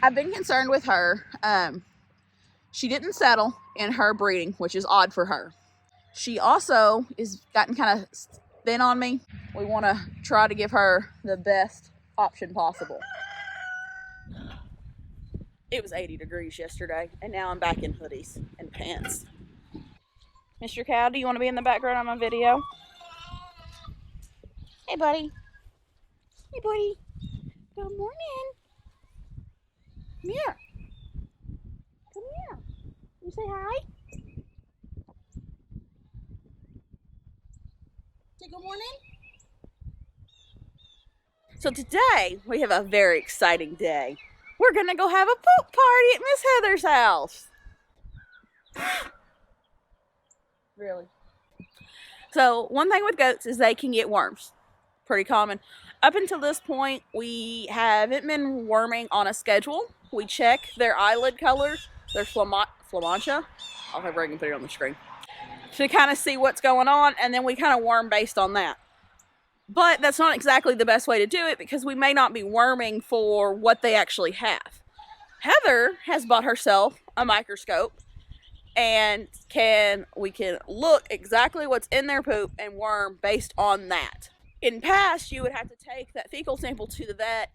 I've been concerned with her. She didn't settle in her breeding, which is odd for her. She also is gotten kind of thin on me. We want to try to give her the best option possible. It was 80 degrees yesterday, and now I'm back in hoodies and pants. Mr. Cow, do you want to be in the background on my video? Hey, buddy. Hey, buddy. Good morning. Come here. Come here. You say hi? Say good morning. So today, we have a very exciting day. We're going to go have a poop party at Miss Heather's house. Really? So one thing with goats is they can get worms. Pretty common. Up until this point, we haven't been worming on a schedule. We check their eyelid colors, their flamantia. I'll have Reagan put it on the screen. To kind of see what's going on, and then we kind of worm based on that. But that's not exactly the best way to do it because we may not be worming for what they actually have. Heather has bought herself a microscope, and we can look exactly what's in their poop and worm based on that. In past, you would have to take that fecal sample to the vet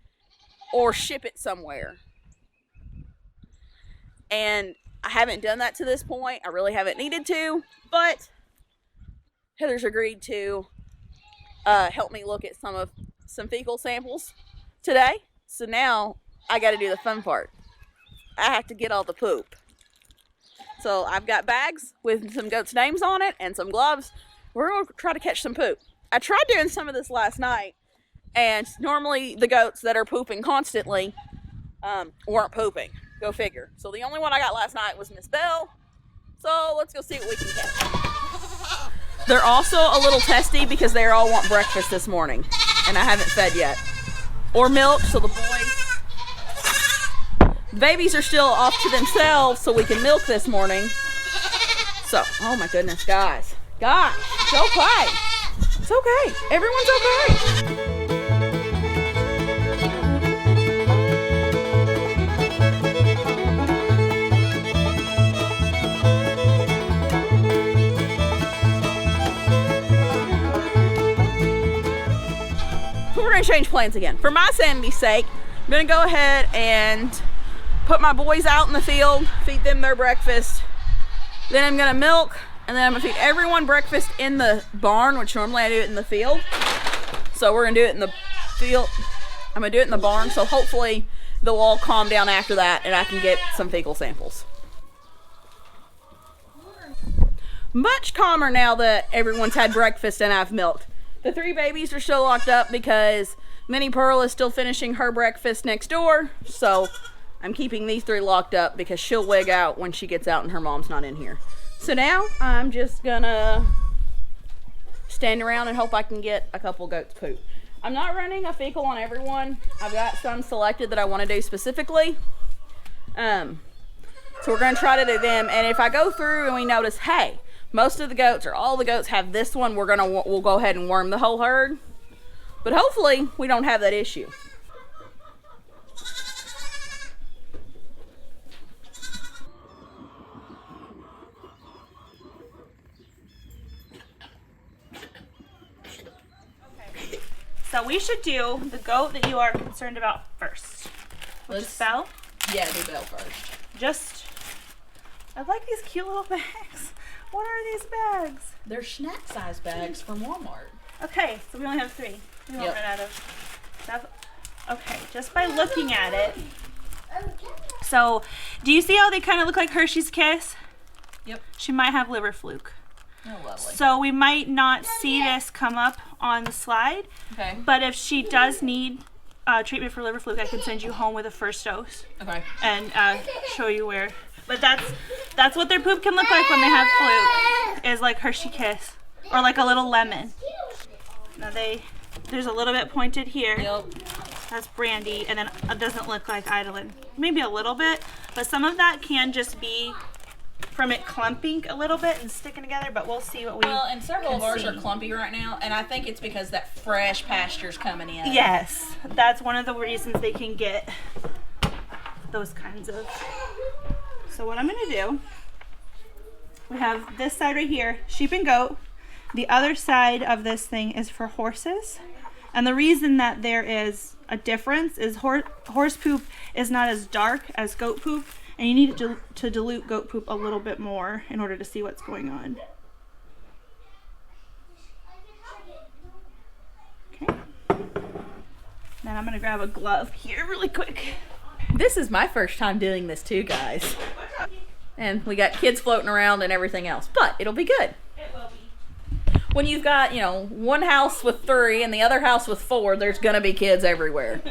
or ship it somewhere. And I haven't done that to this point. I really haven't needed to, but Heather's agreed to help me look at some fecal samples today. So now I got to do the fun part. I have to get all the poop. So I've got bags with some goats' names on it and some gloves. We're going to try to catch some poop. I tried doing some of this last night, and normally the goats that are pooping constantly weren't pooping. Go figure. So the only one I got last night was Miss Belle. So let's go see what we can catch. They're also a little testy because they all want breakfast this morning, and I haven't fed yet. Or milk, so the babies are still off to themselves so we can milk this morning. So, oh my goodness, guys. Guys, it's okay. It's okay. Everyone's okay. We're going to change plans again. For my sanity's sake, I'm going to go ahead and put my boys out in the field, feed them their breakfast. Then I'm going to milk, and then I'm going to feed everyone breakfast in the barn, which normally I do it in the field. So we're going to do it in the field. I'm going to do it in the barn, so hopefully they'll all calm down after that and I can get some fecal samples. Much calmer now that everyone's had breakfast and I've milked. The 3 babies are still locked up because Minnie Pearl is still finishing her breakfast next door. So I'm keeping these 3 locked up because she'll wig out when she gets out and her mom's not in here. So now I'm just gonna stand around and hope I can get a couple goats poop. I'm not running a fecal on everyone. I've got some selected that I want to do specifically. So we're gonna try to do them. And if I go through and we notice, hey, most of the goats or all the goats have this one, we'll go ahead and worm the whole herd. But hopefully we don't have that issue. Okay. So we should do the goat that you are concerned about first. Which is Belle? Yeah, do Belle first. I like these cute little bags. What are these bags? They're snack size bags from Walmart. Okay, so we only have 3. We won't run out of stuff. Okay, just by looking at it. So, do you see how they kind of look like Hershey's Kiss? Yep. She might have liver fluke. Oh, lovely. So we might not see this come up on the slide. Okay. But if she does need treatment for liver fluke, I can send you home with a first dose. Okay. And show you where. But that's what their poop can look like when they have fluke, is like Hershey Kiss or like a little lemon. Now there's a little bit pointed here. Yep. That's brandy, and then it doesn't look like idolin. Maybe a little bit, but some of that can just be from it clumping a little bit and sticking together, but we'll see what we Well, and several of ours are clumpy right now, and I think it's because that fresh pasture's coming in. Yes, that's one of the reasons they can get those kinds of. So what I'm gonna do, we have this side right here, sheep and goat. The other side of this thing is for horses. And the reason that there is a difference is horse poop is not as dark as goat poop, and you need to dilute goat poop a little bit more in order to see what's going on. Okay. Then I'm gonna grab a glove here really quick. This is my first time doing this too, guys. And we got kids floating around and everything else, but it'll be good. It will be. When you've got, you know, one house with 3 and the other house with 4, there's gonna be kids everywhere.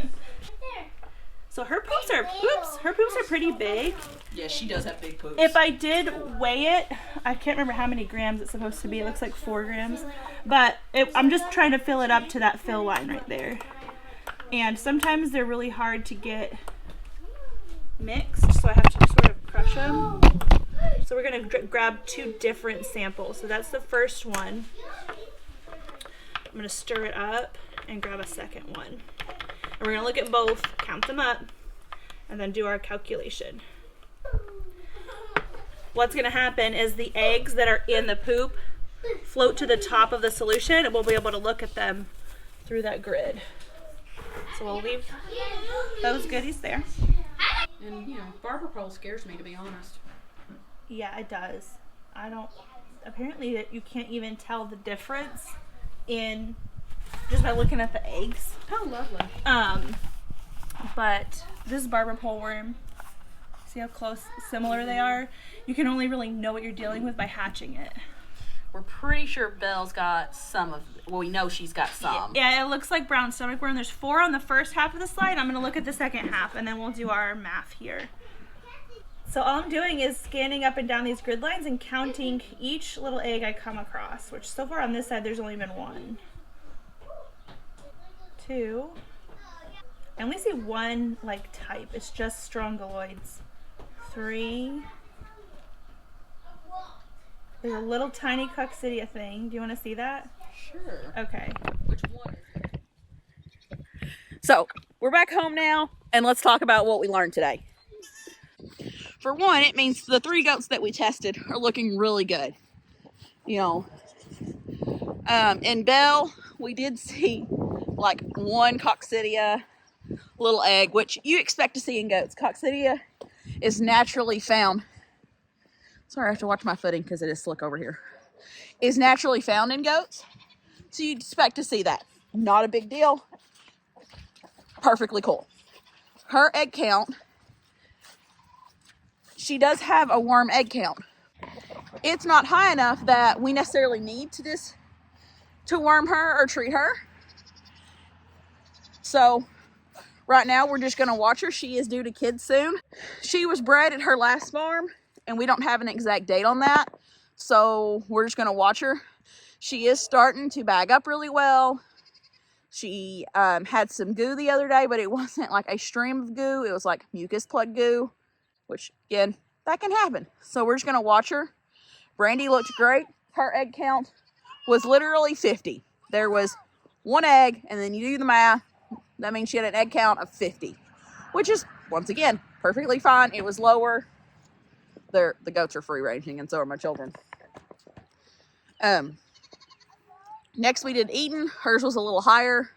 So her poops are pretty big. Yeah, she does have big poops. If I did weigh it, I can't remember how many grams it's supposed to be. It looks like 4 grams. But I'm just trying to fill it up to that fill line right there. And sometimes they're really hard to get mixed, so I have to just sort of crush them. So we're going to grab 2 different samples. So that's the first one. I'm going to stir it up and grab a second one. And we're going to look at both, count them up, and then do our calculation. What's going to happen is the eggs that are in the poop float to the top of the solution, and we'll be able to look at them through that grid. So we'll leave those goodies there. And, you know, barber pole scares me, to be honest. Yeah, it does. Apparently that you can't even tell the difference in just by looking at the eggs. How lovely. But this barber pole worm, see how similar they are? You can only really know what you're dealing with by hatching it. We're pretty sure Belle's got some of, well, we know she's got some. Yeah, it looks like brown stomach worm. There's 4 on the first half of the slide. I'm going to look at the second half, and then we'll do our math here. So all I'm doing is scanning up and down these grid lines and counting each little egg I come across, which so far on this side there's only been 1. 2. I only see 1 like type. It's just strongyloids. 3. There's a little tiny coccidia thing. Do you want to see that? Sure. Okay. Which one is it? So, we're back home now, and let's talk about what we learned today. For one, it means the 3 goats that we tested are looking really good. You know, in Belle, we did see like 1 coccidia little egg, which you expect to see in goats. Coccidia is naturally found. Sorry, I have to watch my footing because it is slick over here. Is naturally found in goats. So you'd expect to see that. Not a big deal. Perfectly cool. Her egg count, she does have a worm egg count. It's not high enough that we necessarily need to worm her or treat her. So right now we're just going to watch her. She is due to kids soon. She was bred at her last farm, and we don't have an exact date on that. So we're just going to watch her. She is starting to bag up really well. She had some goo the other day, but it wasn't like a stream of goo. It was like mucus plug goo, which, again, that can happen. So we're just going to watch her. Brandy looked great. Her egg count was literally 50. There was 1 egg, and then you do the math. That means she had an egg count of 50, which is, once again, perfectly fine. It was lower. The goats are free ranging, and so are my children. Next we did Eaton. Hers was a little higher.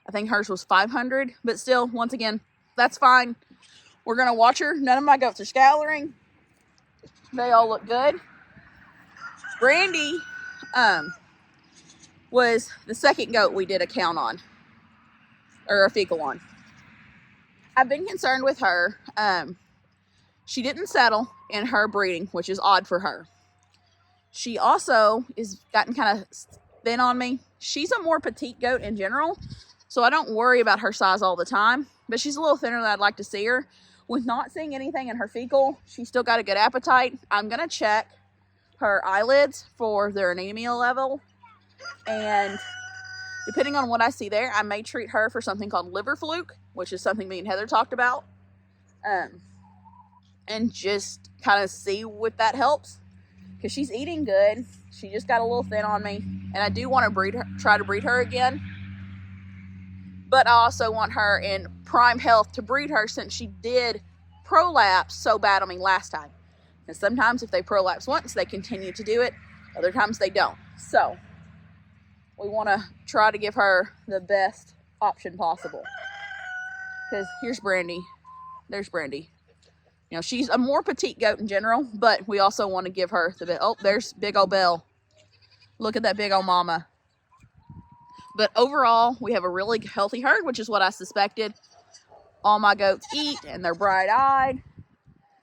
I think hers was 500, but still, once again, that's fine. We're going to watch her. None of my goats are scouring. They all look good. Brandy was the second goat we did a count on, or a fecal on. I've been concerned with her. She didn't settle in her breeding, which is odd for her. She also is gotten kind of thin on me. She's a more petite goat in general, so I don't worry about her size all the time, but she's a little thinner than I'd like to see her. With not seeing anything in her fecal, she's still got a good appetite. I'm going to check her eyelids for their anemia level, and depending on what I see there, I may treat her for something called liver fluke, which is something me and Heather talked about, and just kind of see what that helps, because she's eating good. She just got a little thin on me, and I do want to try to breed her again, but I also want her in prime health to breed her, since she did prolapse so bad on me last time. And sometimes if they prolapse once, they continue to do it. Other times they don't. So we want to try to give her the best option possible. Because here's Brandy. There's Brandy. You know, she's a more petite goat in general, but we also want to give her the bit. Oh, there's big old Belle. Look at that big old mama. But overall, we have a really healthy herd, which is what I suspected. All my goats eat, and they're bright-eyed.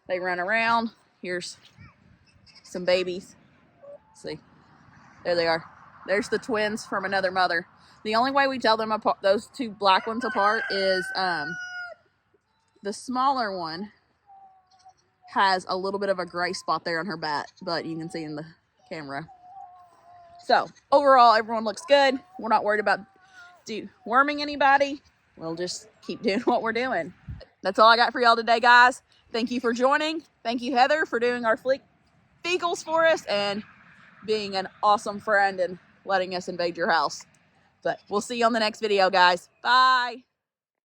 They run around. Here's some babies. See, there they are. There's the twins from another mother. The only way we tell them apart, those two black ones apart, is the smaller one has a little bit of a gray spot there on her back, but you can see in the camera. So overall, everyone looks good. We're not worried about worming anybody. We'll just keep doing what we're doing. That's all I got for y'all today, guys. Thank you for joining. Thank you, Heather, for doing our fecals for us and being an awesome friend and letting us invade your house. But we'll see you on the next video, guys. Bye.